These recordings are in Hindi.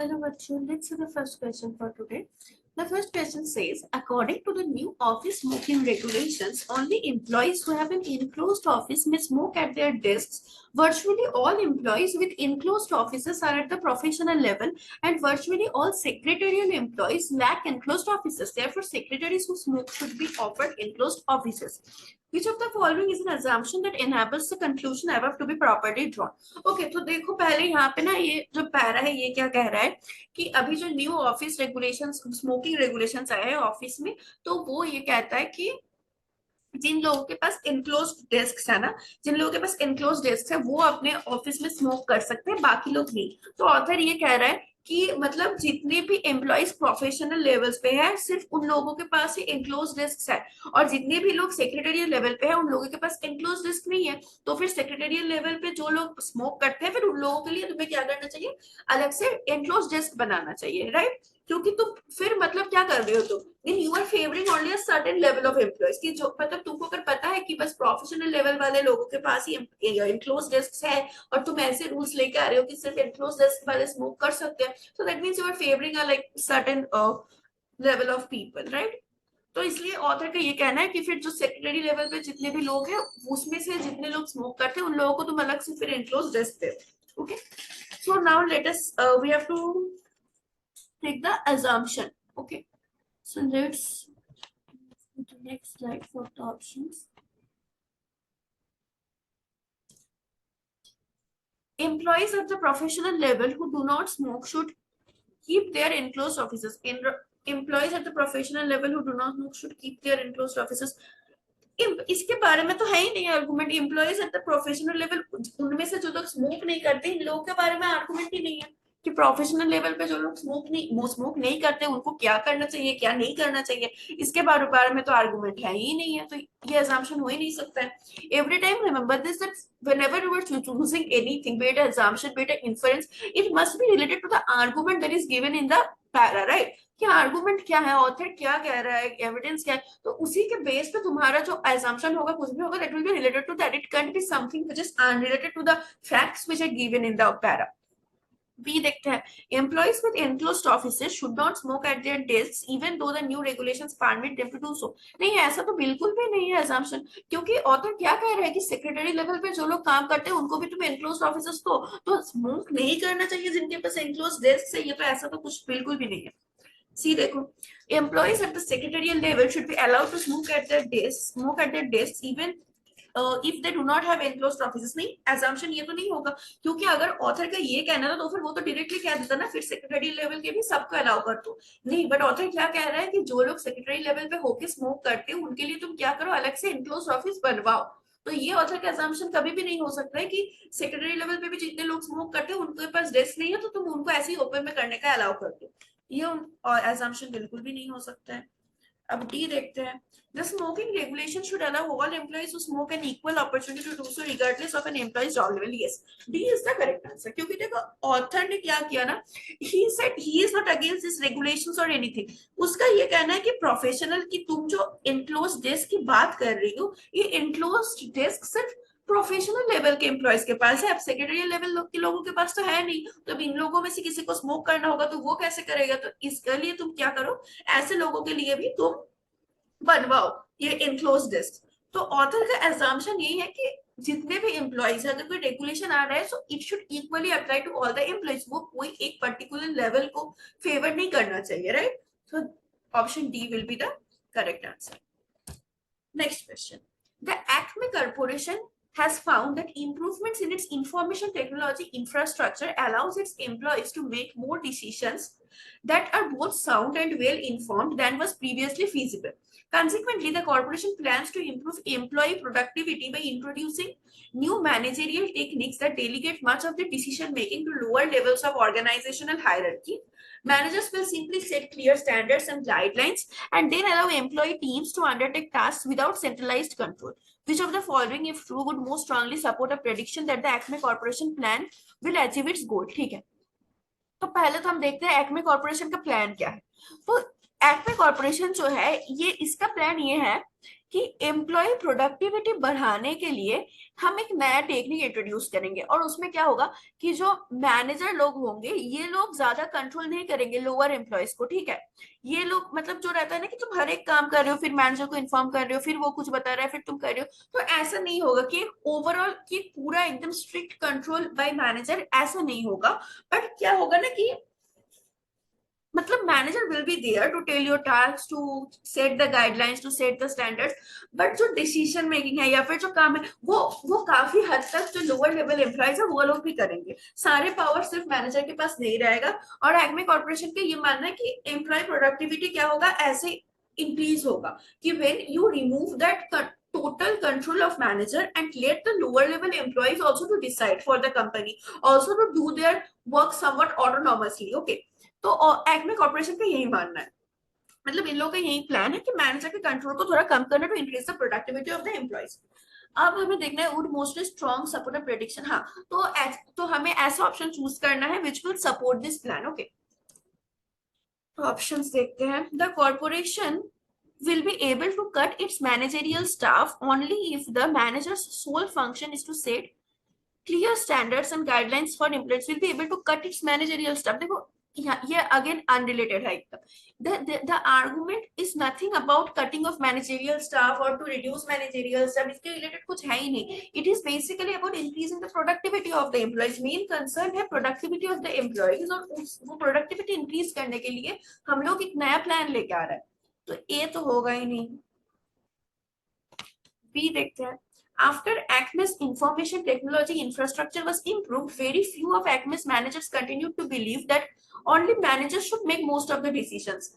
Hello, Bachchu. Let's see the first question for today. The first question says, according to the new office smoking regulations, only employees who have an enclosed office may smoke at their desks. Virtually all employees with enclosed offices are at the professional level, and virtually all secretarial employees lack enclosed offices. Therefore, secretaries who smoke should be offered enclosed offices. Which of the following is an assumption that enables the conclusion above to be properly drawn? Okay तो देखो पहले यहाँ पे ना ये जो पैरा है ये क्या कह रहा है कि अभी जो new office regulations smoking regulations आए हैं ऑफिस में तो वो ये कहता है कि जिन लोगों के पास इनक्लोज डेस्क है ना जिन लोगों के पास इनक्लोज डेस्क है वो अपने ऑफिस में स्मोक कर सकते हैं बाकी लोग नहीं। तो ऑथर ये कह रहा है कि मतलब जितने भी एम्प्लॉयज प्रोफेशनल लेवल्स पे है सिर्फ उन लोगों के पास ही इनक्लोज डेस्क है और जितने भी लोग सेक्रेटरियल लेवल पे है उन लोगों के पास इनक्लोज डेस्क नहीं है। तो फिर सेक्रेटरियल लेवल पे जो लोग स्मोक करते हैं फिर उन लोगों के लिए तुम्हें क्या करना चाहिए अलग से इनक्लोज डेस्क बनाना चाहिए राइट। क्योंकि तुम फिर मतलब क्या कर रहे हो तुम इन you are favouring only a certain level of employees की जो मतलब तुमको अगर पता है कि बस प्रोफेशनल लेवल वाले लोगों के पास ही इनक्लोज डेस्क है और तुम ऐसे रूल्स लेके आ रहे हो कि सिर्फ इनक्लोज डेस्क वाले स्मोक कर सकते हैं so that means you are favoring a like certain level of people right। तो इसलिए ऑथर का ये कहना है कि फिर जो सेक्रेटरी लेवल पे जितने भी लोग हैं उसमें से जितने लोग स्मोक करते हैं उन लोगों को तुम अलग से फिर इनक्लोज डेस्क दे okay. So now let us we have to take the assumption okay। So let's go to next slide for the options। Employees at the professional level who do not smoke should keep their enclosed offices employees at the professional level who do not smoke should keep their enclosed offices। इसके बारे में तो है ही नहीं argument employees at the professional level उनमें से जो लोग स्मोक नहीं करते इन लोगों के बारे में आर्गुमेंट ही नहीं है कि प्रोफेशनल लेवल पे जो लोग स्मोक नहीं करते उनको क्या करना चाहिए क्या नहीं करना चाहिए इसके बारे में तो आर्गुमेंट है ही नहीं है। तो ये असम्पशन हो ही नहीं सकता है। Every time remember this that whenever you are choosing anything be it assumption be it inference it must be related to the argument that is given in the para right कि आर्गुमेंट क्या है ऑथर क्या कह रहा है एविडेंस क्या है तो उसी के बेस पे तुम्हारा जो assumption होगा कुछ भी होगा that will be related to that it can't be something which is unrelated to the facts which are given in the para। B देखते हैं employees with enclosed offices should not smoke at their desk even though the new regulations permit them to do so. नहीं ऐसा तो बिल्कुल भी नहीं है assumption क्योंकि ऑथर क्या कह रहा है कि सेक्रेटरी लेवल पे जो लोग काम करते हैं उनको भी तुम एनक्लोज्ड ऑफिसेज तो स्मोक नहीं करना चाहिए जिनके पास एनक्लोज्ड डेस्क है ये तो ऐसा तो कुछ बिल्कुल भी नहीं है। सी देखो employees at the secretarial level should be allowed to smoke at their desks even if they do not have enclosed offices. नहीं assumption ये तो नहीं होगा क्योंकि अगर ऑथर का ये कहना था तो फिर वो तो डायरेक्टली कह देता ना फिर सेक्रेटरी लेवल के भी सबको अलाउ कर दो। नहीं बट ऑथर क्या कह रहा है कि जो लोग सेक्रेटरी लेवल पे होके स्मोक करते हैं उनके लिए तुम क्या करो अलग से एनक्लोज्ड ऑफिस बनवाओ। तो ये ऑथर का assumption कभी भी नहीं हो सकता है कि सेक्रेटरी लेवल पे भी जितने लोग स्मोक करते हैं उनके पास डेस्क नहीं है तो तुम उनको ऐसे ही ओपन में करने का अलाउ कर दो। ये assumption बिल्कुल भी नहीं हो सकता है। अब डी देखते हैं The smoking regulation should allow all employees to smoke an equal opportunity to do so regardless of an employee's job level। Yes, D is the correct answer क्योंकि देखो ऑथर ने क्या किया ना he said he is not against this regulations or anything। उसका ये कहना है कि प्रोफेशनल की तुम जो इनक्लोज डेस्क की बात कर रही हो ये इनक्लोज डेस्क सिर्फ प्रोफेशनल लेवल के एम्प्लॉयज के पास है अब सेक्रेटरी लेवल के लोगों के पास तो है नहीं। तो अब इन लोगों में से किसी को स्मोक करना होगा तो वो कैसे करेगा। तो इसके लिए तुम क्या करो ऐसे लोगों के लिए भी तुम बनवाओ ये इनक्लोज डेस्क। तो ऑथर का एग्जाम्पशन यही है कि जितने भी एम्प्लॉयज है अगर कोई रेगुलेशन आ रहा है so it should equally apply to all the employees वो कोई एक पर्टिकुलर लेवल को फेवर नहीं करना चाहिए राइट। तो option D will be the correct answer. Next question the Acme corporation has found that improvements in its information technology infrastructure allows its employees to make more decisions that are both sound and well informed than was previously feasible। Consequently, the corporation plans to improve employee productivity by introducing new managerial techniques that delegate much of the decision making to lower levels of organizational hierarchy। Managers will simply set clear standards and guidelines and then allow employee teams to undertake tasks without centralized control। Which of the following, if true, would most strongly support a prediction that the Acme Corporation plan will achieve its goal? ठीक है तो पहले तो हम देखते हैं एक्मे कॉर्पोरेशन का प्लान क्या है। तो एक्मे कॉर्पोरेशन जो है ये इसका प्लान ये है कि एम्प्लॉय प्रोडक्टिविटी बढ़ाने के लिए हम एक नया टेक्निक इंट्रोड्यूस करेंगे, और उसमें क्या होगा कि जो मैनेजर लोग होंगे ये लोग ज्यादा कंट्रोल नहीं करेंगे लोअर एम्प्लॉयज को, ठीक है। ये लोग मतलब जो रहता है ना कि तुम हर एक काम कर रहे हो फिर मैनेजर को इन्फॉर्म कर रहे हो, फिर वो कुछ बता रहा है फिर तुम कर रहे हो, तो ऐसा नहीं होगा कि ओवरऑल कि पूरा एकदम स्ट्रिक्ट कंट्रोल बाय मैनेजर, ऐसा नहीं होगा। बट क्या होगा ना कि मतलब manager will be there to tell your task, to set the guidelines, to set the standards, but जो डिसीजन मेकिंग है या फिर जो काम है वो काफी हद तक जो लोअर लेवल एम्प्लॉयज है वो लोग भी करेंगे। सारे पावर सिर्फ मैनेजर के पास नहीं रहेगा। और एक्मे कॉर्पोरेशन का ये मानना है कि एम्प्लॉय प्रोडक्टिविटी क्या होगा ऐसे इंक्रीज होगा कि when you remove that total control of manager and let the lower level employees also to decide for the company, also to do their work somewhat autonomously, okay। तो एक्मे कॉर्पोरेशन का यही मानना है, मतलब इन लोगों का यही प्लान है कि मैनेजर के कंट्रोल को थोड़ा कम करना to increase the productivity of the employees. अब हमें देखना है would mostly strong support a prediction, हाँ। तो हमें ऐसा ऑप्शन चूज करना है which will support this plan, okay. तो ऑप्शंस देखते हैं। The corporation will be able to cut its managerial staff only if the manager's sole function is to set clear standards and guidelines for employees, will be able to cut its managerial staff। देखो ये अगेन अनरिलेटेड है एकदम। the argument is nothing about cutting of managerial staff or to reduce managerial staff, इसके रिलेटेड कुछ है ही नहीं। it is basically about increasing the productivity of the employees। main concern है productivity of the employees, और वो productivity increase करने के लिए हम लोग एक नया प्लान लेके आ रहे हैं, तो ए तो होगा ही नहीं। बी देखते हैं। After Acme's information technology infrastructure was improved, very few of Acme's managers continued to believe that only managers should make most of the decisions।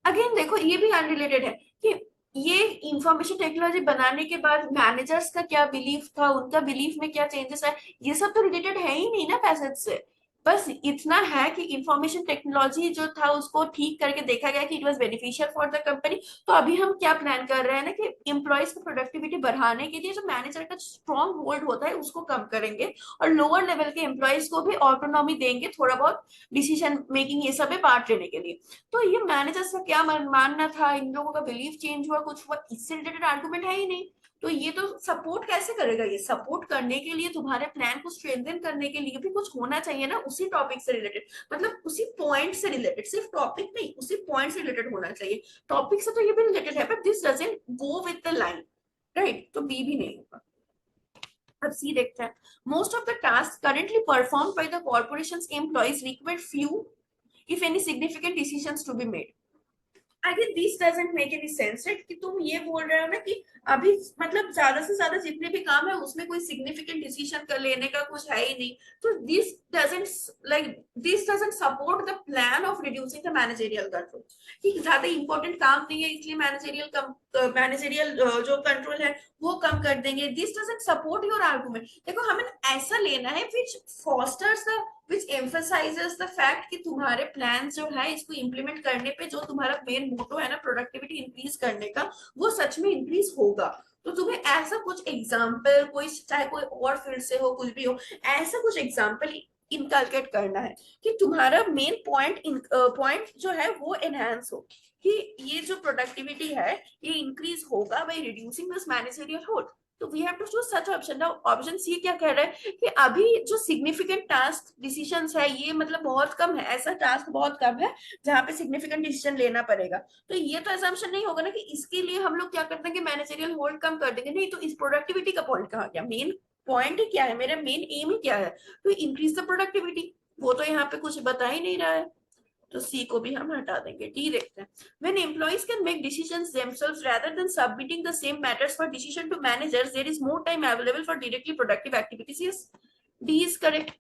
Again देखो ये भी अनरिलेटेड है कि ये इंफॉर्मेशन टेक्नोलॉजी बनाने के बाद मैनेजर्स का क्या बिलीफ था, उनका बिलीफ में क्या चेंजेस है, ये सब तो रिलेटेड है ही नहीं ना पैसेज से। बस इतना है कि इंफॉर्मेशन टेक्नोलॉजी जो था उसको ठीक करके देखा गया कि it was beneficial for the company. तो अभी हम क्या प्लान कर रहे हैं ना कि एम्प्लॉयज की प्रोडक्टिविटी बढ़ाने के लिए जो मैनेजर का स्ट्रॉन्ग होल्ड होता है उसको कम करेंगे, और लोअर लेवल के एम्प्लॉयज को भी ऑटोनॉमी देंगे थोड़ा बहुत डिसीजन मेकिंग ये सब में पार्ट लेने के लिए। तो ये मैनेजर्स का क्या मानना था, इन लोगों का बिलीफ चेंज हुआ कुछ हुआ, इससे रिलेटेड आर्गुमेंट है ही नहीं। तो ये तो सपोर्ट कैसे करेगा, ये सपोर्ट करने के लिए तुम्हारे प्लान को स्ट्रेंथन करने के लिए भी कुछ होना चाहिए ना उसी टॉपिक से रिलेटेड, मतलब उसी पॉइंट से रिलेटेड, सिर्फ टॉपिक नहीं उसी पॉइंट से रिलेटेड होना चाहिए। टॉपिक से तो ये भी रिलेटेड है but this doesn't go with the line, right. तो बी भी नहीं होगा। अब सी देखते हैं। Most of the task currently perform by the corporations employees require few if any significant decisions to be made. I think this doesn't make any sense, right, कि तुम ये बोल रहे हो ना कि अभी मतलब ज्यादा से ज्यादा जितने भी काम है उसमें कोई सिग्निफिकेंट डिसीजन कर लेने का कुछ है ही नहीं। तो this doesn't support the plan of reducing the managerial control, कि ज्यादा इंपॉर्टेंट काम नहीं है इसलिए मैनेजरियल जो कंट्रोल है वो कम कर देंगे। This doesn't support your argument. देखो हमें ऐसा लेना है which fosters the which emphasizes the fact कि तुम्हारे प्लान जो है इसको इम्प्लीमेंट करने पे जो तुम्हारा मेन मोटो है ना प्रोडक्टिविटी इंक्रीज करने का, वो सच में इंक्रीज होगा। तो तुम्हें ऐसा कुछ एग्जाम्पल, कोई चाहे कोई और फील्ड से हो कुछ भी हो, ऐसा कुछ एग्जाम्पल इनकलकेट करना है कि तुम्हारा मेन पॉइंट जो है वो एनहांस हो, कि ये जो प्रोडक्टिविटी है ये इंक्रीज होगा by reducing this managerial load. तो we have to choose such option. Now option C क्या कह रहा है कि अभी जो सिग्निफिकेंट टास्क डिसीजंस है ये मतलब बहुत कम है, ऐसा टास्क बहुत कम है जहां पे सिग्निफिकेंट डिसीजन लेना पड़ेगा। तो ये तो असम्पशन नहीं होगा ना कि इसके लिए हम लोग क्या करते हैं कि मैनेजरियल होल्ड कम कर देंगे, नहीं। तो इस प्रोडक्टिविटी का पॉइंट कहाँ गया, मेन पॉइंट ही क्या है, मेरा मेन एम ही क्या है, तो इंक्रीज द प्रोडक्टिविटी। वो तो यहाँ पे कुछ बता ही नहीं रहा है, तो सी को भी हम हटा देंगे। डी देखते हैं। When employees can make decisions themselves rather than submitting the same matters for decision to managers, there is more time available for directly productive activities। Yes, D is correct।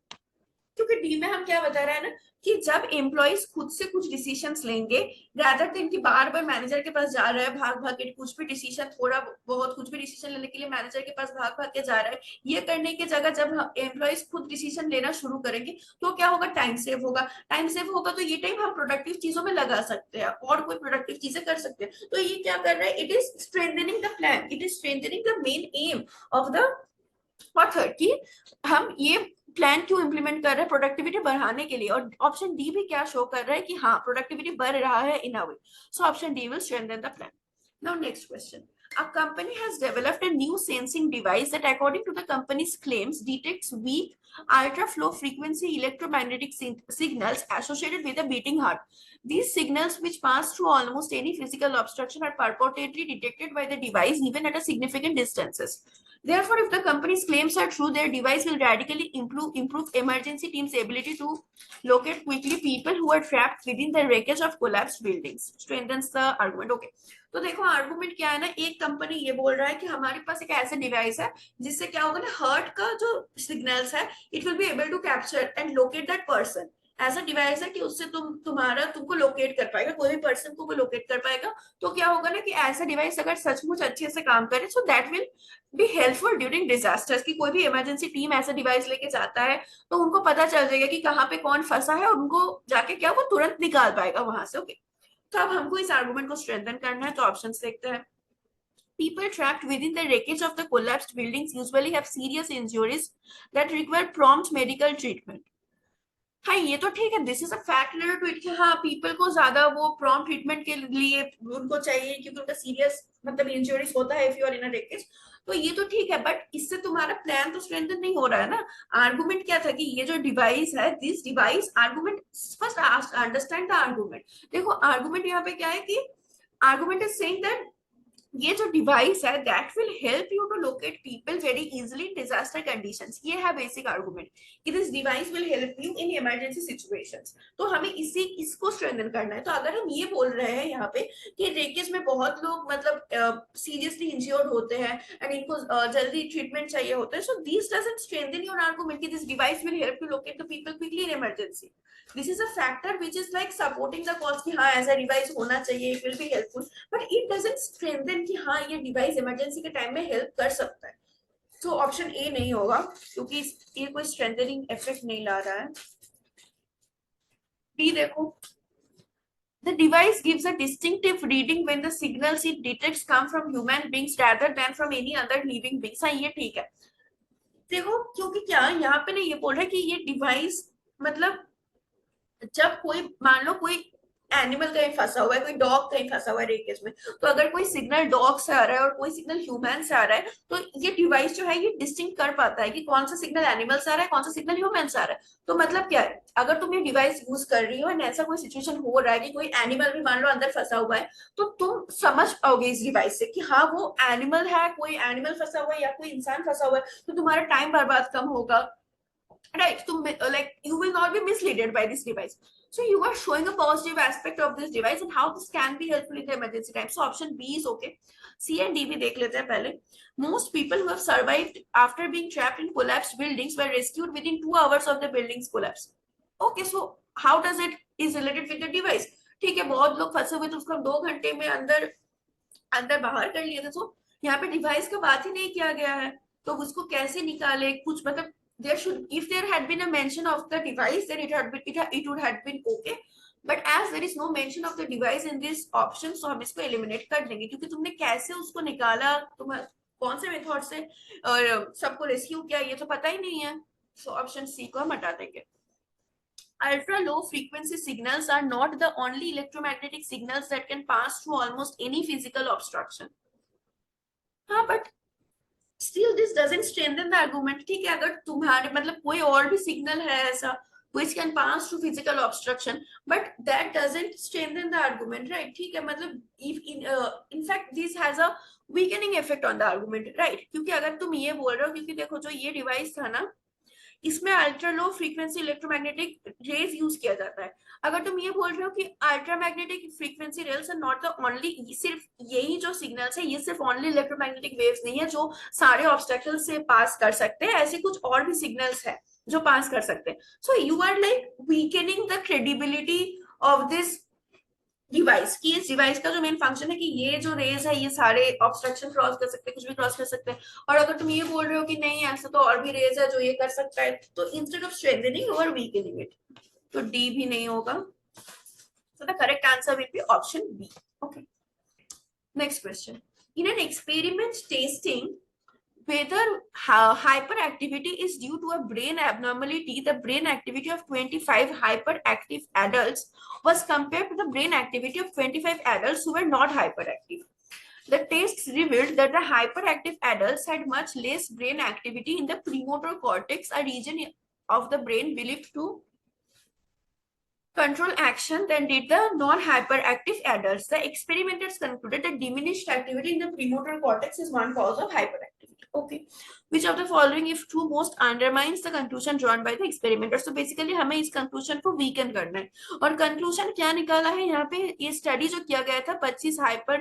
क्योंकि डी में हम क्या बता रहे हैं ना कि जब एम्प्लॉयज खुद से कुछ डिसीजंस लेंगे रादर देन कि बार बार मैनेजर के पास जा रहा है भाग भाग के कुछ भी डिसीजन, थोड़ा बहुत कुछ भी डिसीजन लेने के लिए मैनेजर के पास भाग भाग के जा रहा है, ये करने की जगह जब एम्प्लॉयज खुद डिसीजन लेना शुरू करेंगे तो क्या होगा, टाइम सेव होगा। टाइम सेव होगा तो ये टाइम हम प्रोडक्टिव चीजों में लगा सकते हैं और कोई प्रोडक्टिव चीजें कर सकते हैं। तो ये क्या कर रहा है, it is strengthening the plan, it is strengthening the main M of the author कि हम ये प्लान क्यों इंप्लीमेंट कर रहे हैं, प्रोडक्टिविटी बढ़ाने के लिए। और ऑप्शन डी भी क्या शो कर रहा है कि हाँ प्रोडक्टिविटी बढ़ रहा है in a way. So option D will strengthen the plan. Now next question. a company has developed a new sensing device that, according to the company's claims, detects weak ultra low frequency electromagnetic signals associated with a beating heart. These signals, which pass through almost any physical obstruction, are purportedly detected by the device even at a significant distances. Therefore, if the company's claims are true, their device will radically improve emergency teams' ability to locate quickly people who are trapped within the wreckage of collapsed buildings. Strengthens the argument. Okay. तो देखो आर्गुमेंट क्या है ना, एक कंपनी ये बोल रहा है कि हमारे पास एक ऐसा डिवाइस है जिससे क्या होगा ना, हार्ट का जो सिग्नल्स है it will be able to capture and locate that person. ऐसा डिवाइस है कि उससे तुमको लोकेट कर पाएगा, कोई भी पर्सन को लोकेट कर पाएगा. तो क्या होगा ना कि ऐसा डिवाइस अगर सचमुच अच्छे से काम करे, so that will be helpful during disasters. की कोई भी इमरजेंसी टीम ऐसा डिवाइस लेके जाता है तो उनको पता चल जाएगा कि कहाँ पे कौन फंसा है और उनको जाके क्या वो तुरंत निकाल पाएगा वहां से. ओके. तो अब हमको इस आर्गुमेंट को स्ट्रेंथन करना है, तो ऑप्शन देखते हैं. People trapped within the wreckage of the collapsed buildings usually have serious injuries that require prompt medical treatment. हाँ, ये तो ठीक है, this is a fact related to it कि हाँ पीपल को ज्यादा वो प्रॉम्प्ट ट्रीटमेंट के लिए उनको चाहिए क्योंकि उनका सीरियस मतलब इंजरीज होता है if you are in a wreckage. तो ये तो ठीक है, बट इससे तुम्हारा प्लान तो स्ट्रेंथन नहीं हो रहा है ना. आर्गुमेंट क्या था कि ये जो डिवाइस है, this device argument. First understand the argument. देखो आर्गुमेंट यहाँ पे क्या है कि आर्गुमेंट इज सेइंग दैट ये जो डिवाइस है that will help you to locate people very easily in disaster conditions. ये है बेसिक आर्गुमेंट कि this device will help you in emergency situations. तो हमें इसको स्ट्रेंथन करना है. तो अगर हम ये बोल रहे हैं यहाँ पे कि रेकेज में बहुत लोग मतलब सीरियसली इंज्योर्ड होते हैं एंड इनको जल्दी ट्रीटमेंट चाहिए होता है, so this doesn't strengthen your argument कि this device will help you locate the people quickly in emergency. This is a factor which is like supporting the cause कि हाँ ऐसा डिवाइस होना चाहिए, it will be helpful, but it doesn't strengthen कि हाँ ये डिवाइस इमरजेंसी के टाइम में हेल्प कर सकता है. तो ऑप्शन ए नहीं होगा क्योंकि ये कोई स्ट्रेंथनिंग इफेक्ट नहीं ला रहा है. बी देखो, the device gives a distinctive reading when the signals it detects come from human beings rather than from any other living beings. हाँ ये ठीक है. देखो क्योंकि क्या यहाँ पे ना ये बोल रहा है कि ये डिवाइस मतलब जब कोई मान लो कोई एनिमल कहीं फंसा हुआ है, कोई डॉग कहीं फंसा हुआ है रेकेज में, तो अगर कोई सिग्नल डॉग से आ रहा है और कोई सिग्नल ह्यूमन से आ रहा है तो ये डिवाइस जो है ये डिस्टिंक्ट कर पाता है कि कौन सा सिग्नल एनिमल से आ रहा है, कौन सा सिग्नल ह्यूमन से आ रहा है. तो मतलब क्या है, अगर तुम ये डिवाइस यूज कर रही हो एंड ऐसा कोई सिचुएशन हो रहा है कि कोई एनिमल भी मान लो अंदर फंसा हुआ है, तो तुम समझ पाओगे इस डिवाइस से कि हाँ वो एनिमल है, कोई एनिमल फंसा हुआ है या कोई इंसान फंसा हुआ है, तो तुम्हारा टाइम बर्बाद कम होगा. Right, so like you will not be misled by this device. So you are showing a positive aspect of this device and how this can be helpful in the emergency time. So option B is okay. C and D भी देख लेते हैं पहले. Most people who have survived after being trapped in collapsed buildings were rescued within 2 hours of the building's collapse. Okay, so how does it is related with the device? ठीक है, बहुत लोग फंसे हुए तो उसको हम 2 घंटे में अंदर अंदर बाहर कर लिए थे. तो यहाँ पे डिवाइस का बात ही नहीं किया गया है, तो उसको कैसे निकाले कुछ मतलब there should, if there had been a mention of the device then it would have been okay, but as there is no mention of the device in this option, so हम इसको eliminate कर देंगे क्योंकि तुमने कैसे उसको निकाला, तुम कौन से मेथड से और सबको रेस्क्यू किया ये तो पता ही नहीं है. सो ऑप्शन सी को हम हटा देंगे. Ultra low frequency signals are not the only electromagnetic signals that can pass through almost any physical obstruction. हाँ but still this doesn't strengthen the argument. ठीक है, अगर तुम्हारे मतलब कोई और भी सिग्नल है ऐसा which can pass through physical obstruction, but that doesn't strengthen the argument, right? ठीक है, मतलब if in fact this has a weakening effect on the argument, right? क्योंकि अगर तुम ये बोल रहे हो, क्योंकि देखो जो ये डिवाइस था ना इसमें ultra low frequency electromagnetic rays use किया जाता है. अगर तुम ये बोल रहे हो कि ultra magnetic frequency rails are not the only, सिर्फ यही जो सिग्नल्स है ये सिर्फ ओनली इलेक्ट्रोमैग्नेटिक वेव्स नहीं है जो सारे ऑब्स्टेकल से पास कर सकते हैं, ऐसे कुछ और भी सिग्नल्स है जो पास कर सकते हैं. So you are like weakening the credibility of this device की. इस डिवाइस का जो मेन फंक्शन है कि ये जो रेज है ये सारे ऑब्स्ट्रक्शन क्रॉस कर सकते हैं, कुछ भी क्रॉस कर सकते हैं. और अगर तुम ये बोल रहे हो कि नहीं ऐसा तो और भी रेज है जो ये कर सकता है, तो instead of strengthening you are weakening it. तो डी भी नहीं होगा. So the correct answer will be option B. Okay. Next question. In an experiment testing whether hyperactivity is due to a brain abnormality, the brain activity of 25 hyperactive adults was compared to the brain activity of 25 adults who were not hyperactive. The tests revealed that the hyperactive adults had much less brain activity in the premotor cortex, a region of the brain believed to control action than did the non-hyperactive adults. The experimenters concluded that diminished activity in the premotor cortex is one cause of hyperactivity. Okay, which of the following, if true, most undermines the conclusion drawn by the experimenters? So basically हमें इस conclusion को weaken करना है, और conclusion क्या निकाला है यहाँ पे, ये study जो किया गया था 25 hyper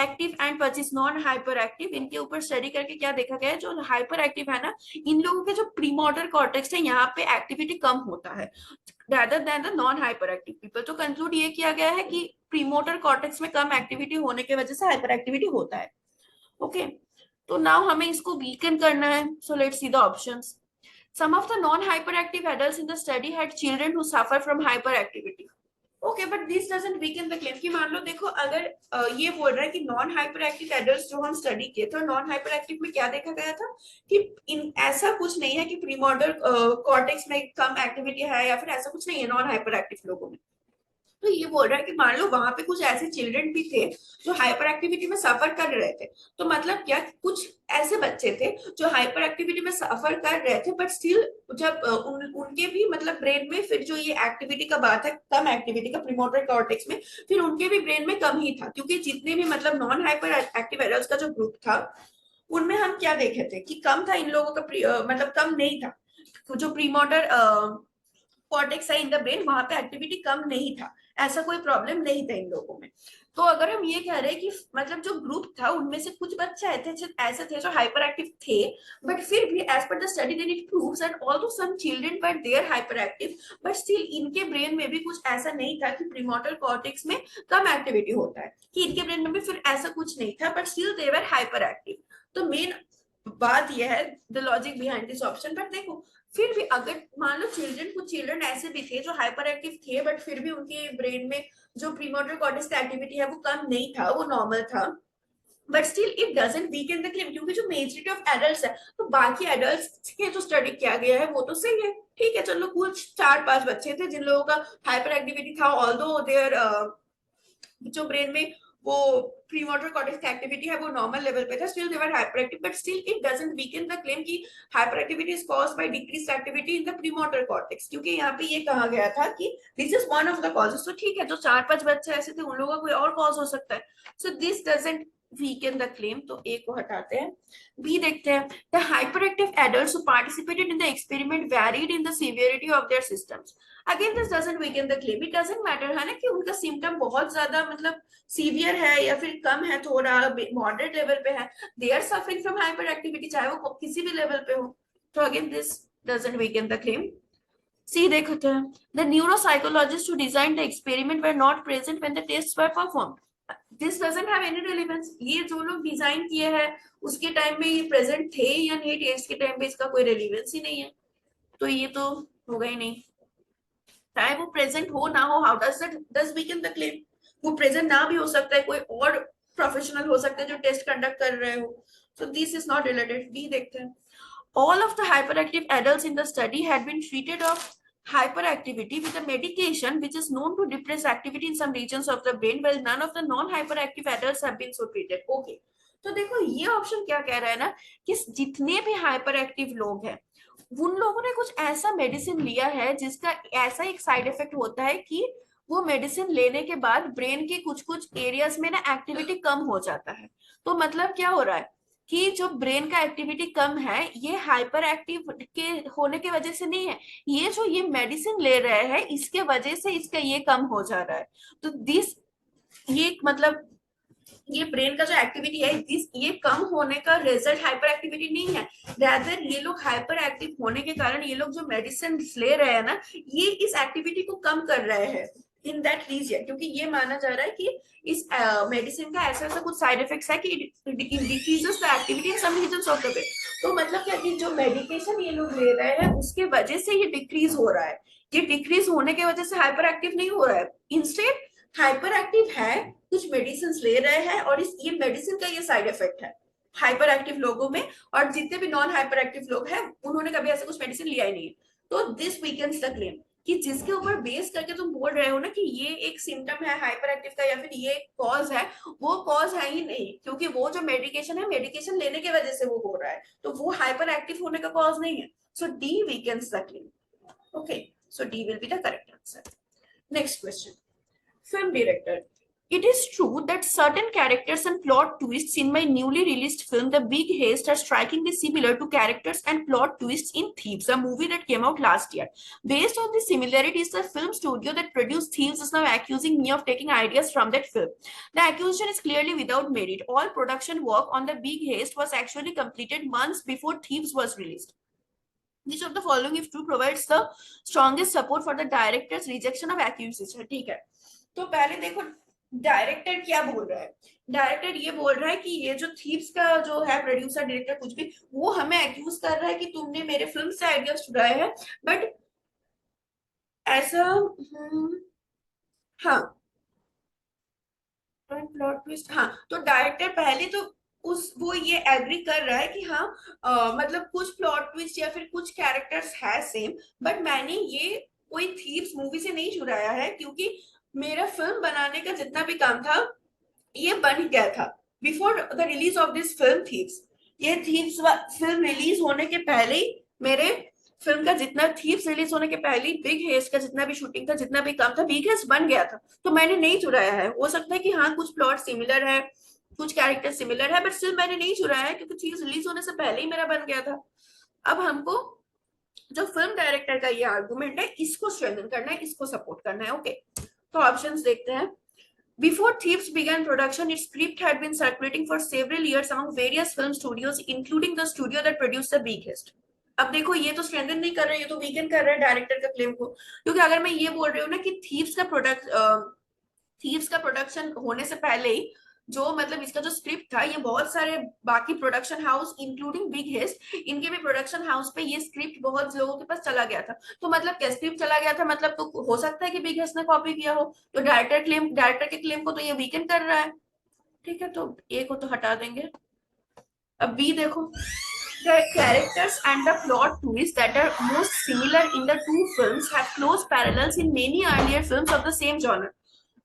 active and 25 non hyper active, इनके ऊपर स्टडी करके क्या देखा गया है, जो हाइपर एक्टिव है ना, इन लोगों के जो प्रीमोटर कॉर्टेक्स है यहाँ पे एक्टिविटी कम होता है rather than the non hyperactive people. तो कंक्लूड ये किया गया है कि प्रीमोटर कॉर्टेक्स में कम एक्टिविटी होने की वजह से हाइपर एक्टिविटी होता है. ओके, तो नाउ हमें इसको वीकन करना है. So let's see the options. Some of the non-hyperactive adults in the study had children who suffer from hyperactivity. Okay, but this doesn't weaken the claim. कि मान लो देखो, अगर ये बोल रहा है कि नॉन हाइपर एक्टिव एडल्ट्स जो हम स्टडी किए थे, नॉन हाइपर एक्टिव में क्या देखा गया था कि इन ऐसा कुछ नहीं है कि प्रीमोटर कॉर्टेक्स में कम एक्टिविटी है या फिर ऐसा कुछ नहीं है नॉन हाइपर एक्टिव लोगों में. तो ये बोल रहा है कि मान लो वहां पे कुछ ऐसे चिल्ड्रन भी थे जो हाइपर एक्टिविटी में सफर कर रहे थे. तो मतलब क्या, कुछ ऐसे बच्चे थे जो हाइपर एक्टिविटी में सफर कर रहे थे, बट स्टिल जब उनके भी मतलब ब्रेन में फिर जो ये एक्टिविटी का बात है, कम एक्टिविटी का प्रीमोटर कॉर्टेक्स में, फिर उनके भी ब्रेन में कम ही था. क्योंकि जितने भी मतलब नॉन हाइपर एक्टिव एडल्ट्स का जो ग्रुप था, उनमें हम क्या देखे थे कि कम था इन लोगों का मतलब कम नहीं था. जो प्रीमोटर कॉर्टेक्स है इन द ब्रेन, वहां पे एक्टिविटी कम नहीं था, ऐसा कोई प्रॉब्लम नहीं था इन लोगों में. तो अगर हम ये कह रहे हैं कि मतलब जो ग्रुप था उनमें से कुछ बच्चे ऐसे थे जो हाइपर एक्टिव थे, बट फिर भी as per the study then it proves that although some children were their hyper active, but still इनके ब्रेन में भी कुछ ऐसा नहीं था कि प्रीमोटर कॉर्टेक्स में कम एक्टिविटी होता है, कि इनके ब्रेन में भी फिर ऐसा कुछ नहीं था, but still they were hyper active. तो मेन बात यह है the logic behind this option. But देखो, फिर भी अगर मान लो कुछ चिल्ड्रन ऐसे भी थे जो हाइपर एक्टिव थे, बट फिर भी उनके ब्रेन में जो प्रीमोटर कॉर्टेक्स की एक्टिविटी है वो कम नहीं था, वो नॉर्मल था, but still it doesn't weaken the claim. क्योंकि जो मेजॉरिटी ऑफ एडल्ट्स है, तो बाकी एडल्ट्स के जो स्टडी किया गया है वो तो सही है. ठीक है, चलो कुछ 4-5 बच्चे थे जिन लोगों का हाइपर एक्टिविटी था, ऑल्दो देयर जो ब्रेन में वो प्रीमोटर कॉर्टेक्स की एक्टिविटी है वो नॉर्मल लेवल पे था, still they were hyper active, but still it doesn't weaken the claim कि hyperactivity is caused by decreased activity in the premotor cortex. क्योंकि यहाँ पे ये कहा गया था कि this is one of the causes. तो ठीक है, जो 4-5 बच्चे ऐसे थे उन लोगों का कोई और कॉज हो सकता है. So this doesn't weaken the claim. तो ए को हटाते हैं, बी देखते हैं. The hyperactive adults who participated in the experiment varied in the severity of their systems. Again this doesn't weaken the claim. It doesn't matter है ना कि उनका सिम्टम बहुत ज्यादा मतलब सीवियर है या फिर कम है, थोड़ा मॉडरेट लेवल पे है, they are suffering from hyperactivity, चाहे वो किसी भी लेवल पे हो. तो again this doesn't weaken the claim. See देखते हैं. The neuropsychologist who design the experiment were not present when the tests were performed. This doesn't have any relevance. ये जो लोग डिजाइन किए हैं उसके टाइम में ये प्रेजेंट थे या नहीं टेस्ट के टाइम पे, इसका कोई रिलेवेंस ही नहीं है. तो ये तो होगा ही नहीं. चाहे वो प्रेजेंट हो ना हो, how does weaken the claim. वो प्रेजेंट ना भी हो सकता है, कोई और प्रोफेशनल हो सकता है जो टेस्ट कंडक्ट कर रहे हो. So this is not related. D देखते हैं. All of the hyperactive adults in the study had been treated of hyperactivity with a medication which is known to depress activity in some regions of the brain, while none of the non-hyperactive adults have been so treated. Okay. तो देखो ये ऑप्शन क्या कह रहा है ना, कि जितने भी हाइपर एक्टिव लोग हैं उन लोगों ने कुछ ऐसा मेडिसिन लिया है जिसका ऐसा एक साइड इफेक्ट होता है कि वो मेडिसिन लेने के बाद ब्रेन के कुछ कुछ एरियाज में ना एक्टिविटी कम हो जाता है. तो मतलब क्या हो रहा है कि जो ब्रेन का एक्टिविटी कम है, ये हाइपर एक्टिव के होने की वजह से नहीं है, ये जो ये मेडिसिन ले रहे हैं इसके वजह से इसका ये कम हो जा रहा है. तो दिस ये मतलब ये ब्रेन का जो एक्टिविटी है ये कम होने का रिजल्ट हाइपर एक्टिविटी नहीं है. रैदर ये लोग हाइपर एक्टिव होने के कारण ये लोग जो मेडिसिन ले रहे हैं ना, ये इस एक्टिविटी को कम कर रहे हैं इन दैट रीजन. क्योंकि ये माना जा रहा है कि इस मेडिसिन का ऐसा ऐसा कुछ साइड इफेक्ट्स है कि it decreases the activity in some regions of the brain. तो मतलब क्या कि जो मेडिकेशन ये लोग ले रहे हैं उसके वजह से ये डिक्रीज हो रहा है. ये डिक्रीज होने की वजह से हाइपर एक्टिव नहीं हो रहा है. इंस्टेड हाइपर एक्टिव है, कुछ मेडिसिन ले रहे हैं और इस ये मेडिसिन का ये साइड इफेक्ट है हाइपर एक्टिव लोगों में. और जितने भी नॉन हाइपर एक्टिव लोग हैं उन्होंने कभी ऐसा कुछ मेडिसिन लिया ही नहीं. तो दिस वीकन्स द क्लेम कि जिसके ऊपर बेस करके तुम बोल रहे हो ना कि ये एक सिम्टम है हाइपर एक्टिव का या फिर ये कॉज है, वो कॉज है ही नहीं, क्योंकि वो जो मेडिकेशन है मेडिकेशन लेने की वजह से वो हो रहा है, तो वो हाइपर एक्टिव होने का कॉज नहीं है. So D weakens the claim. Okay, so D will be the correct answer. Next question. Film director. It is true that certain characters and plot twists in my newly released film, The Big Haste, are strikingly similar to characters and plot twists in Thieves, a movie that came out last year. Based on the similarities, the film studio that produced Thieves is now accusing me of taking ideas from that film. The accusation is clearly without merit. All production work on The Big Haste was actually completed months before Thieves was released. Which of the following, if true, provides the strongest support for the director's rejection of accusation? ठीक है, तो पहले देखो डायरेक्टर क्या बोल रहा है. डायरेक्टर ये बोल रहा है कि ये जो थीव्स का जो है प्रोड्यूसर डायरेक्टर कुछ भी, वो हमें एक्यूज कर रहा है कि तुमने मेरे फिल्म से आइडियाज चुराए हैं. बट ऐसा हाँ, प्लॉट ट्विस्ट, हाँ, तो डायरेक्टर पहले तो उस वो ये एग्री कर रहा है कि हाँ मतलब कुछ प्लॉट ट्विस्ट या फिर कुछ कैरेक्टर्स है सेम, बट मैंने ये कोई थीव्स मूवी से नहीं चुराया है, क्योंकि मेरा फिल्म बनाने का जितना भी काम था ये बन गया था before the release of this film thieves. ये थीव्स फिल्म रिलीज होने के पहले ही मेरे फिल्म का जितना थीव्स रिलीज होने के पहले बिग हेस्ट का जितना भी शूटिंग था जितना भी काम था बिग हेस्ट बन गया था, तो मैंने नहीं चुराया है. हो सकता है कि हाँ कुछ प्लॉट सिमिलर है कुछ कैरेक्टर सिमिलर है, बट स्टिल मैंने नहीं चुराया है क्योंकि चीज रिलीज होने से पहले ही मेरा बन गया था. अब हमको जो फिल्म डायरेक्टर का ये आर्गुमेंट है इसको स्ट्रेंथन करना है, इसको सपोर्ट करना है. ओके, तो ऑप्शंस देखते हैं. Before Thieves began production, its script had been circulating for several years among various film studios, including the studio that produced The Biggest. अब देखो ये तो स्ट्रेंथन नहीं कर रहा है, ये तो वीकेंड कर रहा है डायरेक्टर का क्लेम को, क्योंकि अगर मैं ये बोल रही हूँ ना कि थीव्स का प्रोडक्शन होने से पहले ही जो मतलब इसका जो स्क्रिप्ट था ये बहुत सारे बाकी production house including big heist इनके भी प्रोडक्शन हाउस पे ये स्क्रिप्ट बहुत लोगों के पास चला गया था. तो मतलब क्या स्क्रिप्ट चला गया था, मतलब तो हो सकता है कि बिग हेस्ट ने कॉपी किया हो, तो डायरेक्टर के क्लेम को तो ये वीकेंड कर रहा है. ठीक है, तो ए को तो हटा देंगे. अब बी देखो. The characters and the plot twists that are most similar in the two films have close parallels in many earlier films of the same genre.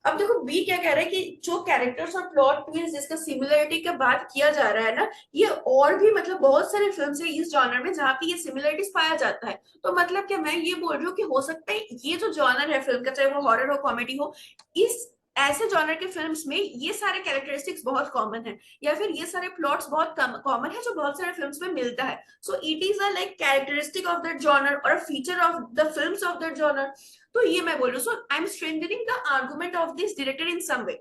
अब देखो बी क्या कह रहा है कि जो कैरेक्टर्स और प्लॉट ट्विस्ट जिसका सिमिलरिटी का बात किया जा रहा है ना, ये और भी मतलब बहुत सारे फिल्म है इस जॉनर में जहाँ पे ये सिमिलरिटीज पाया जाता है. तो मतलब क्या मैं ये बोल रही हूँ कि हो सकता है ये जो जॉनर है फिल्म का, चाहे वो हॉरर हो कॉमेडी हो, इस ऐसे जॉनर के फिल्म्स में ये सारे कैरेक्टरिस्टिक्स बहुत कॉमन है, या फिर ये सारे प्लॉट्स बहुत कॉमन है जो बहुत सारे फिल्म्स में मिलता है. So it is a like characteristic of that genre और feature of the films of that genre. तो ये मैं बोल रही हूँ. So I am strengthening the argument of this director in some way.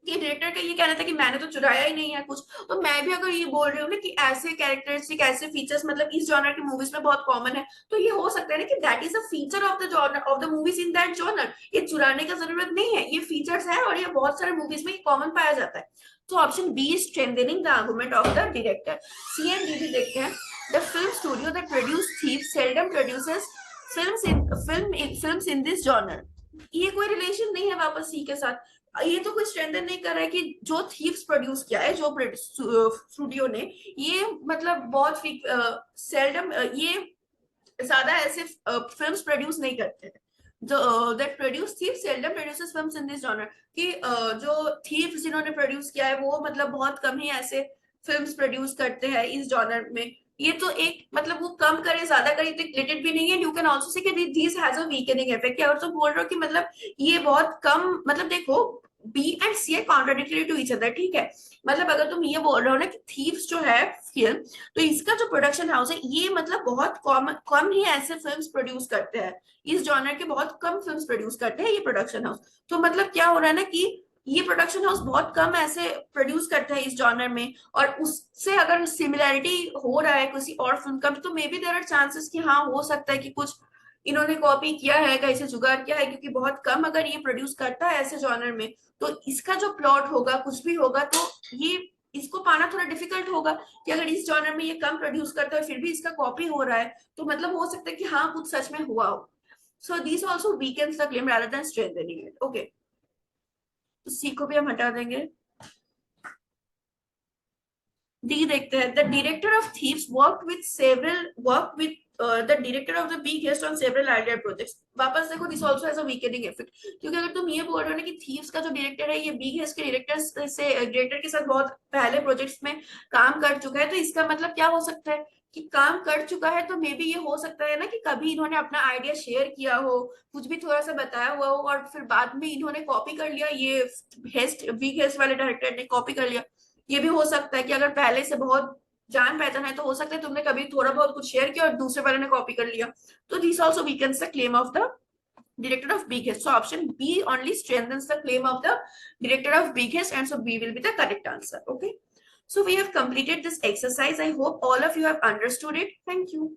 कि डायरेक्टर का ये कहना था कि मैंने तो चुराया ही नहीं है कुछ, तो मैं भी अगर ये बोल रही हूँ ना कि ऐसे कैरेक्टरिस्टिक ऐसे फीचर्स मतलब इस जॉनर की मूवीज में बहुत कॉमन है, तो ये हो सकता है ना कि that is a feature of the genre of the movies in that genre. ये चुराने का जरूरत नहीं है, ये फीचर्स है और ये बहुत सारे मूवीज में कॉमन पाया जाता है. तो option B is strengthening the argument of the director. C and D भी देखते हैं. The film studio that produce thieves seldom produces films in this genre. ये कोई रिलेशन नहीं है वापस सी के साथ. ये तो कोई स्ट्रेंथन नहीं कर रहा है कि जो थीव्स प्रोड्यूस किया है जो स्टूडियो ने, ये मतलब बहुत सेल्डम ये ज्यादा ऐसे फिल्म्स प्रोड्यूस नहीं करते हैं. जो that produce thief seldom produces films in this genre, कि जो थीव्स जिन्होंने प्रोड्यूस किया है वो मतलब बहुत कम ही ऐसे फिल्म्स प्रोड्यूस करते हैं इस जॉनर में. ये तो एक मतलब वो कम करे ज्यादा करे तो रिलेटेड भी नहीं है. यू कैन आल्सो से कि this has a weakening effect. और तो बोल रहे हो कि मतलब ये बहुत कम, मतलब देखो B and C are contradictory to each other. ठीक है, मतलब अगर तुम ये बोल रहे हो ना कि थीव्स जो है फिल्म, तो इसका जो प्रोडक्शन हाउस है ये मतलब बहुत कम ही ऐसे फिल्म्स प्रोड्यूस करते हैं इस जॉनर के, बहुत कम फिल्म्स प्रोड्यूस करते हैं ये प्रोडक्शन हाउस. तो मतलब क्या हो रहा है ना कि ये प्रोडक्शन हाउस बहुत कम ऐसे प्रोड्यूस करता है इस जॉनर में, और उससे अगर सिमिलैरिटी हो रहा है किसी और फिल्म का, तो maybe there are chances कि हाँ हो सकता है कि कुछ इन्होंने कॉपी किया है, कहीं से जुगाड़ किया है, क्योंकि बहुत कम अगर ये प्रोड्यूस करता है ऐसे जॉनर में, तो इसका जो प्लॉट होगा कुछ भी होगा तो ये इसको पाना थोड़ा डिफिकल्ट होगा. कि अगर इस जॉनर में ये कम प्रोड्यूस करता है फिर भी इसका कॉपी हो रहा है, तो मतलब हो सकता है कि हाँ कुछ सच में हुआ हो. So this also weakens the claim rather than strengthening it. Okay, तो सी को भी हम हटा देंगे. डी देखते हैं. The director of thieves work with the director of the biggest on several earlier projects. वापस देखो, this also has a weakening effect, क्योंकि अगर तुम ये बोल रहे हो ना कि थीव्स का जो डायरेक्टर है ये बिगेस्ट के डायरेक्टर के साथ बहुत पहले प्रोजेक्ट्स में काम कर चुका है, तो इसका मतलब क्या हो सकता है कि काम कर चुका है, तो मे बी ये हो सकता है ना कि कभी इन्होंने अपना आइडिया शेयर किया हो, कुछ भी थोड़ा सा बताया हुआ हो, और फिर बाद में इन्होंने कॉपी कर लिया, ये बिग हेस्ट वाले डायरेक्टर ने कॉपी कर लिया। ये भी हो सकता है कि अगर पहले से बहुत जान पहचान है तो हो सकता है तुमने कभी थोड़ा बहुत कुछ शेयर किया और दूसरे वाले ने कॉपी कर लिया। तो this also weakens the claim of the director of biggest. So option B only strengthens the claim of the director of biggest, and so B will be the correct answer. Okay, so we have completed this exercise. I hope all of you have understood it. Thank you.